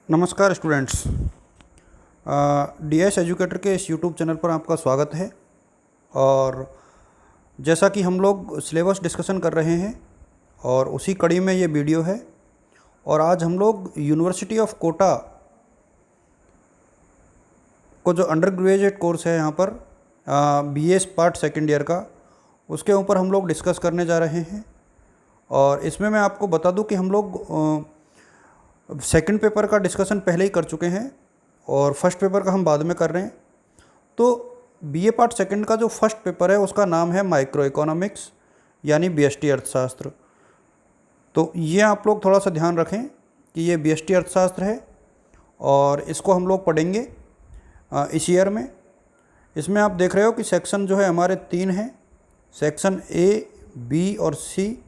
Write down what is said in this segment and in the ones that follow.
नमस्कार students. DS educator के इस यूट्यूब चैनल पर आपका स्वागत है। और जैसा कि हम लोग सिलेबस डिस्कशन कर रहे हैं और उसी कड़ी में ये वीडियो है। और आज हम लोग यूनिवर्सिटी ऑफ कोटा को जो अंडर ग्रेजुएट कोर्स है यहाँ पर बीएस पार्ट सेकेंड ईयर का, उसके ऊपर हम लोग डिस्कस करने जा रहे हैं। और इसमें मैं आपको बता दूं कि हम लोग सेकंड पेपर का डिस्कशन पहले ही कर चुके हैं और फर्स्ट पेपर का हम बाद में कर रहे हैं। तो बीए पार्ट सेकंड का जो फर्स्ट पेपर है उसका नाम है माइक्रो इकोनॉमिक्स यानी बीएसटी अर्थशास्त्र। तो ये आप लोग थोड़ा सा ध्यान रखें कि ये बीएसटी अर्थशास्त्र है और इसको हम लोग पढ़ेंगे इस ईयर में। इसमें आप देख रहे हो कि सेक्शन जो है हमारे 3 हैं, सेक्शन ए, बी और सी।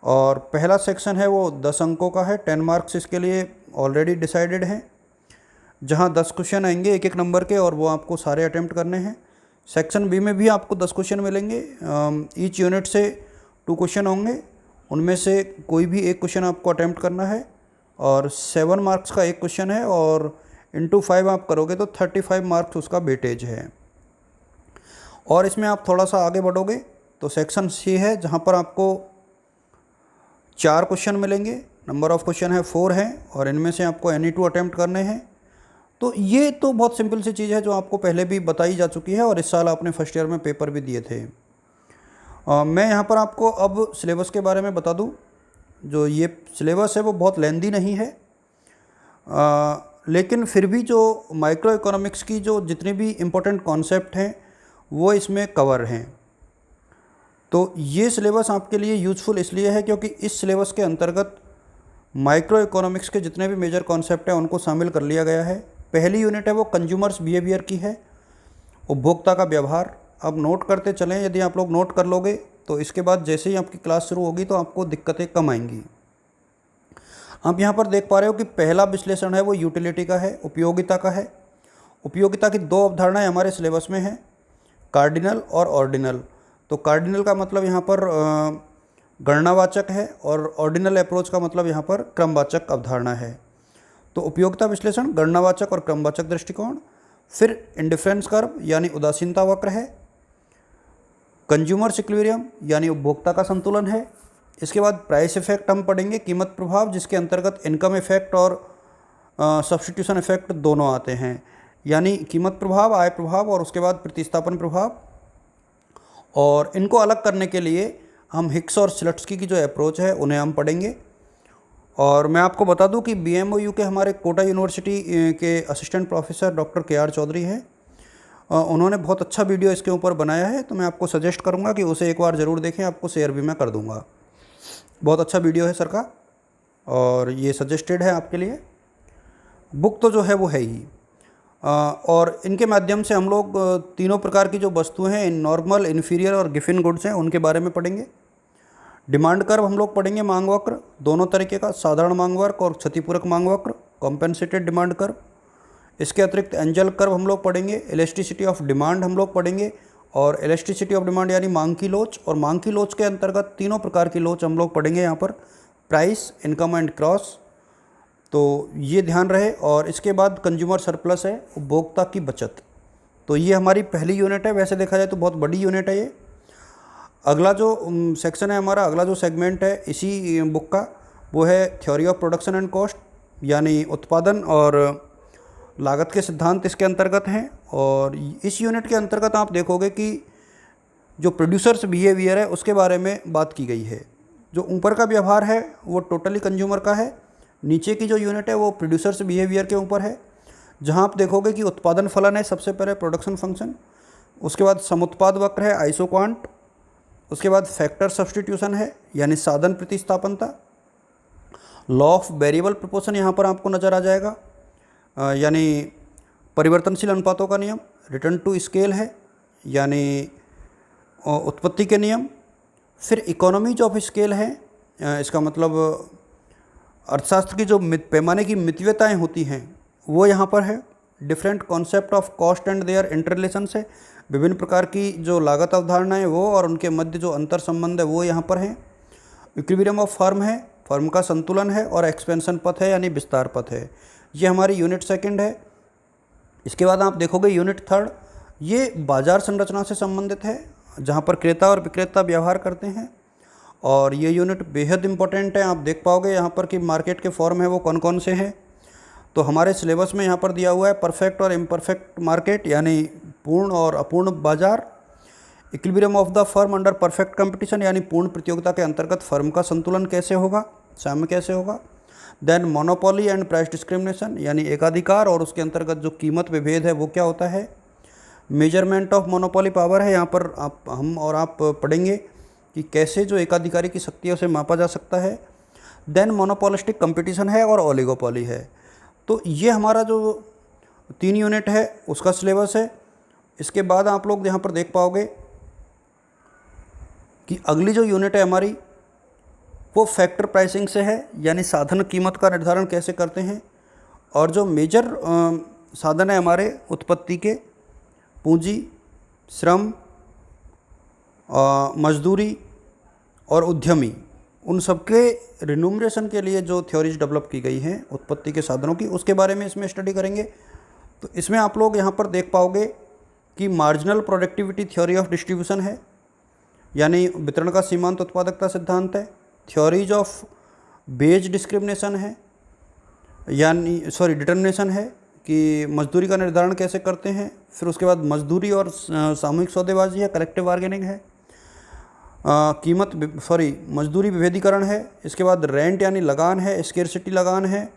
और पहला सेक्शन है वो 10 अंकों का है, 10 मार्क्स इसके लिए ऑलरेडी डिसाइडेड हैं, जहां 10 क्वेश्चन आएंगे एक एक नंबर के और वो आपको सारे अटेम्प्ट करने हैं। सेक्शन बी में भी आपको 10 क्वेश्चन मिलेंगे, ईच यूनिट से 2 क्वेश्चन होंगे, उनमें से कोई भी एक क्वेश्चन आपको अटेम्प्ट करना है और 7 मार्क्स का एक क्वेश्चन है और इंटू 5 आप करोगे तो 35 मार्क्स उसका वेटेज है। और इसमें आप थोड़ा सा आगे बढ़ोगे तो सेक्शन सी है, जहाँ पर आपको 4 क्वेश्चन मिलेंगे, नंबर ऑफ़ क्वेश्चन है 4 हैं और इनमें से आपको एनी 2 अटैम्प्ट करने हैं। तो ये तो बहुत सिंपल सी चीज़ है जो आपको पहले भी बताई जा चुकी है और इस साल आपने फर्स्ट ईयर में पेपर भी दिए थे। मैं यहाँ पर आपको अब सिलेबस के बारे में बता दूँ। जो ये सिलेबस है वो बहुत लेंदी नहीं है, लेकिन फिर भी जो माइक्रो इकोनॉमिक्स की जो जितने भी इम्पोर्टेंट कॉन्सेप्ट हैं वो इसमें कवर हैं। तो ये सिलेबस आपके लिए यूज़फुल इसलिए है क्योंकि इस सिलेबस के अंतर्गत माइक्रो इकोनॉमिक्स के जितने भी मेजर कॉन्सेप्ट हैं उनको शामिल कर लिया गया है। पहली यूनिट है वो कंज्यूमर्स बिहेवियर की है, उपभोक्ता का व्यवहार। अब नोट करते चलें, यदि आप लोग नोट कर लोगे तो इसके बाद जैसे ही आपकी क्लास शुरू होगी तो आपको दिक्कतें कम आएंगी। आप यहाँ पर देख पा रहे हो कि पहला विश्लेषण है वो यूटिलिटी का है, उपयोगिता का है। उपयोगिता की 2 अवधारणाएँ हमारे सिलेबस में हैं, कार्डिनल और ऑर्डिनल। तो कार्डिनल का मतलब यहाँ पर गणनावाचक है और ऑर्डिनल अप्रोच का मतलब यहाँ पर क्रमवाचक अवधारणा है। तो उपयोगिता विश्लेषण, गणनावाचक और क्रमवाचक दृष्टिकोण। फिर इंडिफरेंस कर्व यानी उदासीनता वक्र है। कंज्यूमर इक्विलिब्रियम यानी उपभोक्ता का संतुलन है। इसके बाद प्राइस इफेक्ट हम पढ़ेंगे, कीमत प्रभाव, जिसके अंतर्गत इनकम इफेक्ट और सब्स्टिट्यूशन इफेक्ट दोनों आते हैं, यानी कीमत प्रभाव, आय प्रभाव और उसके बाद प्रतिस्थापन प्रभाव। और इनको अलग करने के लिए हम हिक्स और स्लट्सकी की जो अप्रोच है उन्हें हम पढ़ेंगे। और मैं आपको बता दूं कि बीएमओयू के हमारे कोटा यूनिवर्सिटी के assistant professor doctor K R. Chaudhary हैं, उन्होंने बहुत अच्छा वीडियो इसके ऊपर बनाया है। तो मैं आपको सजेस्ट करूंगा कि उसे एक बार ज़रूर देखें, आपको शेयर भी मैं कर दूंगा। बहुत अच्छा वीडियो है सर का और ये सजेस्टेड है आपके लिए। बुक तो जो है वो है ही। और इनके माध्यम से हम लोग तीनों प्रकार की जो वस्तुएं हैं, नॉर्मल, इन्फीरियर और गिफिन गुड्स हैं, उनके बारे में पढ़ेंगे। डिमांड कर्व हम लोग पढ़ेंगे, मांग वक्र दोनों तरीके का, साधारण मांग वक्र और क्षतिपूरक मांग वक्र, कॉम्पेंसेटेड डिमांड कर्व। इसके अतिरिक्त एंजल कर्व हम लोग पढ़ेंगे, इलास्टिसिटी ऑफ डिमांड हम लोग पढ़ेंगे और इलास्टिसिटी ऑफ डिमांड यानी मांग की लोच। और मांग की लोच के अंतर्गत तीनों प्रकार की लोच हम लोग पढ़ेंगे यहाँ पर, प्राइस, इनकम एंड क्रॉस। तो ये ध्यान रहे। और इसके बाद कंज्यूमर सरप्लस है, उपभोक्ता की बचत। तो ये हमारी पहली यूनिट है। वैसे देखा जाए तो बहुत बड़ी यूनिट है ये। अगला जो सेक्शन है हमारा, अगला जो सेगमेंट है इसी बुक का, वो है theory of production and cost, यानी उत्पादन और लागत के सिद्धांत इसके अंतर्गत हैं। और इस यूनिट के अंतर्गत आप देखोगे कि जो प्रोड्यूसर्स बिहेवियर है उसके बारे में बात की गई है। जो ऊपर का व्यवहार है वो टोटली कंज्यूमर का है, नीचे की जो यूनिट है वो प्रोड्यूसर्स बिहेवियर के ऊपर है, जहां आप देखोगे कि उत्पादन फलन है सबसे पहले, प्रोडक्शन फंक्शन, उसके बाद समुत्पाद वक्र है, आइसोक्वांट, उसके बाद फैक्टर सब्स्टिट्यूशन है यानी साधन प्रतिस्थापनता, लॉ ऑफ वेरिएबल प्रोपोर्शन यहाँ पर आपको नज़र आ जाएगा, यानी परिवर्तनशील अनुपातों का नियम, रिटर्न टू स्केल है यानी उत्पत्ति के नियम। फिर इकोनॉमीज ऑफ स्केल है, इसका मतलब अर्थशास्त्र की जो पैमाने की मितव्यताएँ होती हैं वो यहाँ पर है। Different concept of cost and their interrelations है, विभिन्न प्रकार की जो लागत अवधारणाएँ वो और उनके मध्य जो अंतर संबंध है वो यहाँ पर हैं। इक्विलिब्रियम ऑफ फर्म है, फर्म का संतुलन है, और एक्सपेंशन पथ है यानी विस्तार पथ है। ये हमारी यूनिट सेकंड है। इसके बाद आप देखोगे यूनिट थर्ड, ये बाजार संरचना से संबंधित है, जहाँ पर क्रेता और विक्रेता व्यवहार करते हैं, और ये यूनिट बेहद इंपॉर्टेंट है। आप देख पाओगे यहाँ पर कि मार्केट के फॉर्म है वो कौन कौन से हैं। तो हमारे सिलेबस में यहाँ पर दिया हुआ है परफेक्ट और इम्परफेक्ट मार्केट, यानी पूर्ण और अपूर्ण बाजार। Equilibrium of the firm under perfect competition, यानी पूर्ण प्रतियोगिता के अंतर्गत फर्म का संतुलन कैसे होगा, साम्य कैसे होगा। Then monopoly and price discrimination, यानी एकाधिकार और उसके अंतर्गत जो कीमत विभेद है वो क्या होता है। मेजरमेंट ऑफ मोनोपोली पावर है, यहाँ पर हम पढ़ेंगे कि कैसे जो एकाधिकारी की शक्ति है उसे मापा जा सकता है। देन मोनोपोलिस्टिक कंपटीशन है और ओलिगोपोली है। तो ये हमारा जो 3 यूनिट है उसका सिलेबस है। इसके बाद आप लोग यहाँ पर देख पाओगे कि अगली जो यूनिट है हमारी वो फैक्टर प्राइसिंग से है, यानी साधन कीमत का निर्धारण कैसे करते हैं। और जो मेजर साधन है हमारे उत्पत्ति के, पूंजी, श्रम, मजदूरी और उद्यमी, उन सबके रिन्यूमरेशन के लिए जो थ्योरीज डेवलप की गई हैं उत्पत्ति के साधनों की, उसके बारे में इसमें स्टडी करेंगे। तो इसमें आप लोग यहाँ पर देख पाओगे कि marginal productivity theory of distribution है, यानी वितरण का सीमांत उत्पादकता सिद्धांत है। थ्योरीज ऑफ बेज डिस्क्रिमिनेशन है, यानी डिटर्मिनेशन है कि मजदूरी का निर्धारण कैसे करते हैं। फिर उसके बाद मजदूरी और सामूहिक सौदेबाजी है, कलेक्टिव बार्गेनिंग है। मजदूरी विभेदीकरण है। इसके बाद रेंट यानी लगान है, स्केर्सिटी लगान है,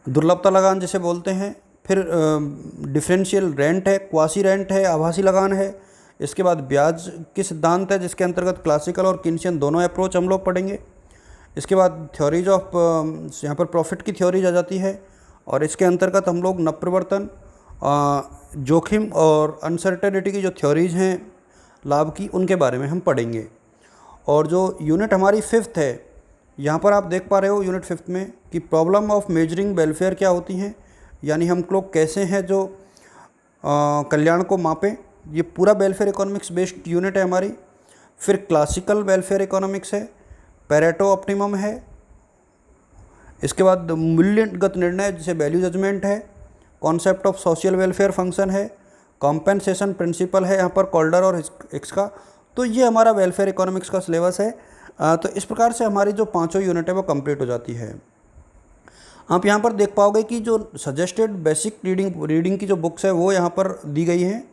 दुर्लभता लगान जिसे बोलते हैं। फिर डिफरेंशियल रेंट है, क्वासी रेंट है, आभासी लगान है। इसके बाद ब्याज के सिद्धांत है, जिसके अंतर्गत क्लासिकल और किन्सियन दोनों अप्रोच हम लोग पढ़ेंगे। इसके बाद थ्योरीज ऑफ यहाँ पर प्रॉफिट की थ्योरीज आ जाती है, और इसके अंतर्गत हम लोग नवप्रवर्तन, जोखिम और अनसर्टेनिटी की जो थ्योरीज हैं लाभ की, उनके बारे में हम पढ़ेंगे। और जो यूनिट हमारी फिफ्थ है, यहाँ पर आप देख पा रहे हो यूनिट फिफ्थ में कि प्रॉब्लम ऑफ मेजरिंग वेलफेयर क्या होती हैं, यानी हम लोग कैसे हैं जो कल्याण को मापें। ये पूरा वेलफेयर इकोनॉमिक्स बेस्ड यूनिट है हमारी। फिर क्लासिकल वेलफेयर इकोनॉमिक्स है, पेरेटो ऑप्टिमम है। इसके बाद मूल्यगत निर्णय जिसे वैल्यू जजमेंट है, concept of social welfare function है, कॉम्पेंसेशन प्रिंसिपल है यहाँ पर कॉल्डर और हिक्स का। तो ये हमारा वेलफेयर इकोनॉमिक्स का सिलेबस है। तो इस प्रकार से हमारी जो 5 यूनिट है वो कंप्लीट हो जाती है। आप यहाँ पर देख पाओगे कि जो सजेस्टेड बेसिक रीडिंग की जो बुक्स है वो यहाँ पर दी गई हैं।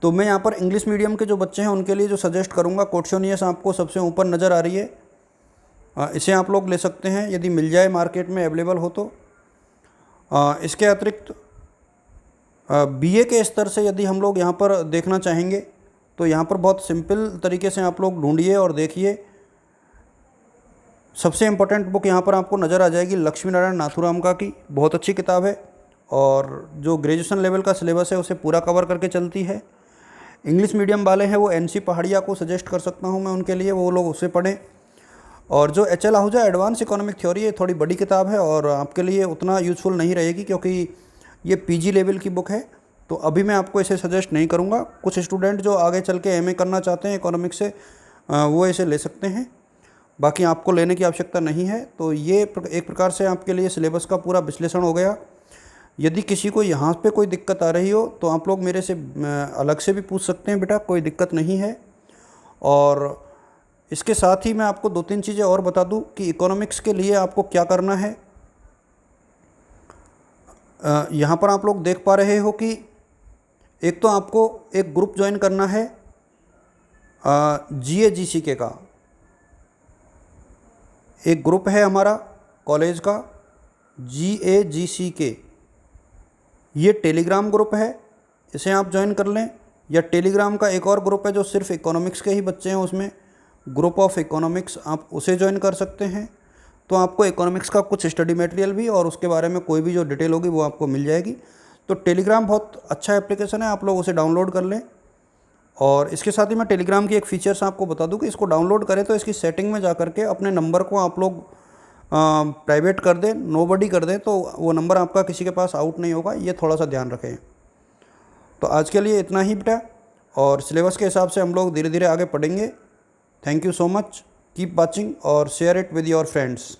तो मैं यहाँ पर इंग्लिश मीडियम के जो बच्चे हैं उनके लिए जो सजेस्ट करूँगा, क्वेश्चनियर्स आपको सबसे ऊपर नज़र आ रही है, इसे आप लोग ले सकते हैं यदि मिल जाए, मार्केट में अवेलेबल हो तो। इसके अतिरिक्त बीए के स्तर से यदि हम लोग यहाँ पर देखना चाहेंगे तो यहाँ पर बहुत सिंपल तरीके से आप लोग ढूंढिए और देखिए। सबसे इम्पोर्टेंट बुक यहाँ पर आपको नज़र आ जाएगी लक्ष्मी नारायण नाथुराम का की, बहुत अच्छी किताब है, और जो ग्रेजुएशन लेवल का सिलेबस है उसे पूरा कवर करके चलती है। इंग्लिश मीडियम वाले हैं वो एनसी पहाड़िया को सजेस्ट कर सकता हूँ मैं उनके लिए, वो लोग उसे पढ़ें। और जो HL. Ahuja advance economic theory है, थोड़ी बड़ी किताब है और आपके लिए उतना यूज़फुल नहीं रहेगी, क्योंकि ये पीजी लेवल की बुक है। तो अभी मैं आपको इसे सजेस्ट नहीं करूँगा। कुछ स्टूडेंट जो आगे चल के एमए करना चाहते हैं इकोनॉमिक्स से, वो इसे ले सकते हैं, बाकी आपको लेने की आवश्यकता नहीं है। तो ये एक प्रकार से आपके लिए सिलेबस का पूरा विश्लेषण हो गया। यदि किसी को यहाँ पे कोई दिक्कत आ रही हो तो आप लोग मेरे से अलग से भी पूछ सकते हैं, बेटा कोई दिक्कत नहीं है। और इसके साथ ही मैं आपको 2-3 चीज़ें और बता दूं कि इकोनॉमिक्स के लिए आपको क्या करना है। यहाँ पर आप लोग देख पा रहे हो कि एक तो आपको एक ग्रुप ज्वाइन करना है GAGCK का। एक ग्रुप है हमारा कॉलेज का GAGCK, ये टेलीग्राम ग्रुप है, इसे आप ज्वाइन कर लें। या टेलीग्राम का एक और ग्रुप है जो सिर्फ इकोनॉमिक्स के ही बच्चे हैं, उसमें ग्रुप ऑफ इकोनॉमिक्स, आप उसे ज्वाइन कर सकते हैं। तो आपको इकोनॉमिक्स का कुछ स्टडी मटेरियल भी और उसके बारे में कोई भी जो डिटेल होगी वो आपको मिल जाएगी। तो टेलीग्राम बहुत अच्छा एप्लीकेशन है, आप लोग उसे डाउनलोड कर लें। और इसके साथ ही मैं टेलीग्राम की एक फीचर्स आपको बता दूं कि इसको डाउनलोड करें तो इसकी सेटिंग में जा करके अपने नंबर को आप लोग प्राइवेट कर दें, नोबडी कर दें, तो वो नंबर आपका किसी के पास आउट नहीं होगा, ये थोड़ा सा ध्यान रखें। तो आज के लिए इतना ही बेटा, और सिलेबस के हिसाब से हम लोग धीरे धीरे आगे पढ़ेंगे। Thank you so much, keep watching और share it with your friends.